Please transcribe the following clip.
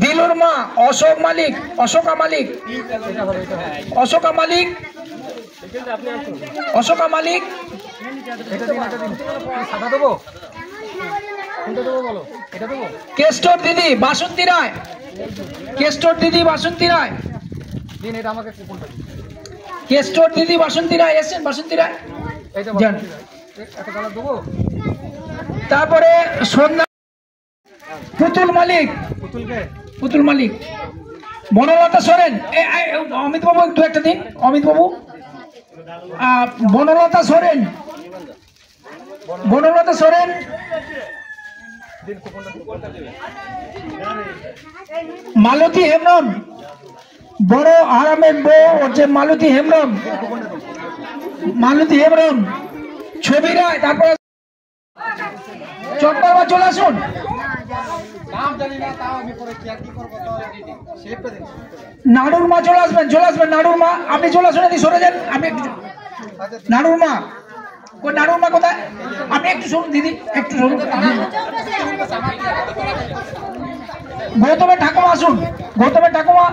দিলুর মা অশোক মালিক, অশোকা মালিক, অশোকা মালিক, অশোকা মালিক। কেষ্টর দিদি বাসন্তী রায়, কেষ্টর দিদি বাসন্তী রায়, কেষ্টর দিদি বাসন্তী রায় এসেছেন, বাসন্তী রায়। তারপরে সন্ধ্যা পুতুল মালিক, পুতুল মালিক, বনলতা সোরেন। অমিত বাবু একটু একটা দিন, অমিত বাবু। বনলতা সোরেন, বনলতা সোরেন, মালতী হেমব্রম, বড় আরামের বউ হচ্ছে মালতী হেমব্রম, মালতী হেমব্রম। ছবি রায়। তারপরে চট্টগ্রাম চলে আসুন। নাড়ুর মা চলে আসবেন, চলে আসবেন নাড়ুর মা। আপনি চলে আসুন, এদিকে সরে যান। আপনি নাড়ুর মা, নাড়ুর মা কোথায়? আপনি একটু শুনুন দিদি, একটু শুনুন। গৌতমের ঠাকুমা আসুন, গৌতমের ঠাকুমা।